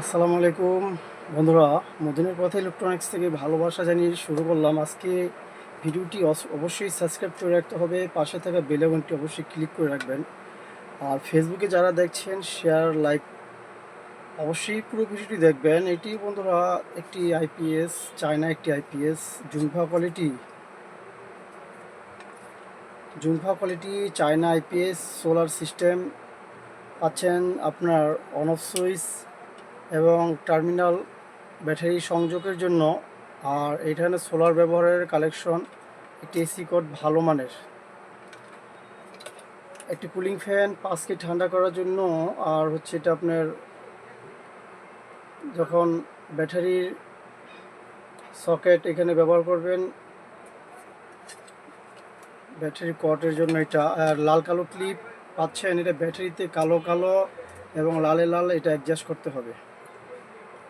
আসসালামু আলাইকুম বন্ধুরা, মদিনার পথে ইলেকট্রনিক্স থেকে ভালোবাসা জানিয়ে শুরু করলাম। আজকে ভিডিওটি অবশ্যই সাবস্ক্রাইব করে রাখতে হবে, পাশে থাকা বেল আইকনটি অবশ্যই ক্লিক করে রাখবেন। আর ফেসবুকে যারা দেখছেন শেয়ার লাইক অবশ্যই পুরো ভিডিওটি দেখবেন। এটি বন্ধুরা একটি আইপিএস, চায়না একটি আইপিএস জুমফা quality China IPS solar system পাচ্ছেন আপনার অন অফ সুইচ এবং টার্মিনাল ব্যাটারি সংযোগের জন্য। আর এখানে সোলার ব্যবহারের কালেকশন, একটি এসি কোড ভালো মানের, একটি কুলিং ফ্যান 5কে ঠান্ডা করার জন্য। আর হচ্ছে এটা আপনার যখন ব্যাটারির সকেট এখানে ব্যবহার করবেন, ব্যাটারি কটের জন্য এটা। আর লাল কালো ক্লিপ পাচ্ছেন, এটা ব্যাটারিতে কালো কালো এবং লালে লাল এটা অ্যাডজাস্ট করতে হবে।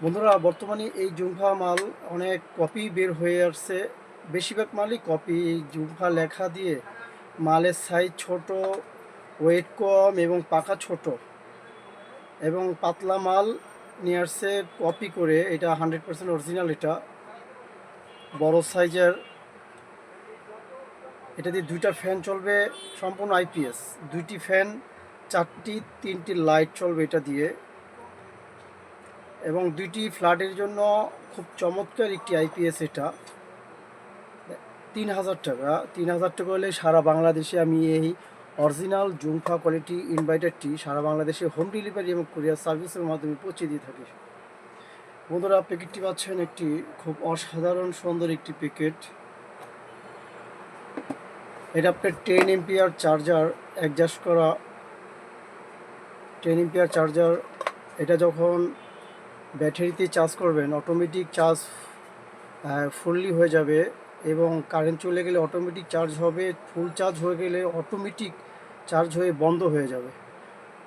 বন্ধুরা, বর্তমানে এই জুমফা মাল অনেক কপি বের হয়ে আসছে, বেশিরভাগ মালই কপি। এই জুমফা লেখা দিয়ে মালের সাইজ ছোট, ওয়েট কম এবং পাকা ছোট এবং পাতলা মাল নিয়ে আসছে কপি করে। এটা 100% অরিজিনাল, এটা বড় সাইজের। এটা দিয়ে 2টা ফ্যান চলবে, সম্পূর্ণ আইপিএস। 2টি ফ্যান, 3টি লাইট চলবে এটা দিয়ে, এবং 2টি ফ্ল্যাটের জন্য খুব চমৎকার একটি আইপিএস। এটা 3000 টাকা। 3000 টাকা হলে সারা বাংলাদেশে আমি এই অরিজিনাল জুমফা কোয়ালিটি ইনভার্টারটি সারা বাংলাদেশে হোম ডেলিভারি এবং কুরিয়ার সার্ভিসের মাধ্যমে পৌঁছে দিয়ে থাকি। বন্ধুরা, প্যাকেটটি পাচ্ছেন একটি খুব অসাধারণ সুন্দর একটি প্যাকেট। এটা আপনার 10 এম্পিয়ার চার্জার অ্যাডজাস্ট করা, 10 এম্পিয়ার চার্জার। এটা যখন ব্যাটারিতে চার্জ করবেন অটোমেটিক চার্জ ফুললি হয়ে যাবে, এবং কারেন্ট চলে গেলে অটোমেটিক চার্জ হবে, ফুল চার্জ হয়ে গেলে অটোমেটিক চার্জ হয়ে বন্ধ হয়ে যাবে।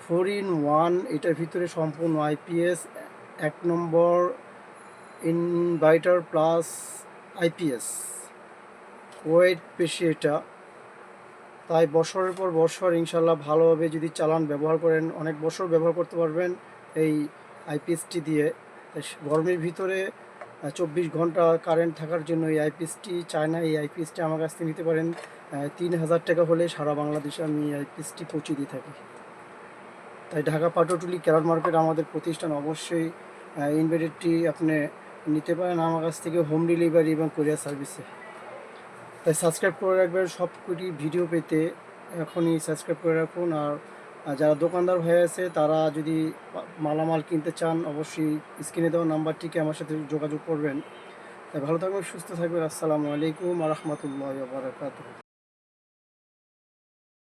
4 in 1 এটার ভিতরে সম্পূর্ণ আইপিএস, 1 নম্বর ইনভার্টার প্লাস আইপিএস। ওয়েট বেশি এটা, তাই বছরের পর বছর ইনশাল্লাহ ভালোভাবে যদি চালান, ব্যবহার করেন, অনেক বছর ব্যবহার করতে পারবেন এই আইপিএসটি দিয়ে। গরমের ভিতরে 24 ঘন্টা কারেন্ট থাকার জন্য এই আইপিএসটি, চায়না এই আইপিএসটি আমার কাছ থেকে নিতে পারেন। 3000 টাকা হলে সারা বাংলাদেশে আমি এই আইপিএসটি পৌঁছে দিয়ে থাকি। তাই ঢাকা পাটুলি ক্যারট মার্কেট আমাদের প্রতিষ্ঠান। অবশ্যই ইনভার্টারটি আপনি নিতে পারেন আমার কাছ থেকে হোম ডেলিভারি এবং কুরিয়ার সার্ভিসে। তাই সাবস্ক্রাইব করে রাখবেন সবকটি ভিডিও পেতে, এখনই সাবস্ক্রাইব করে রাখুন। আর যারা দোকানদার হয়ে আছে তারা যদি মালামাল কিনতে চান, অবশ্যই স্ক্রিনে দেওয়া নাম্বারটিকে আমার সাথে যোগাযোগ করবেন। তাই ভালো থাকবেন, সুস্থ থাকবেন। আসসালামু আলাইকুম ওয়া রাহমাতুল্লাহি ওয়া বারাকাতুহু।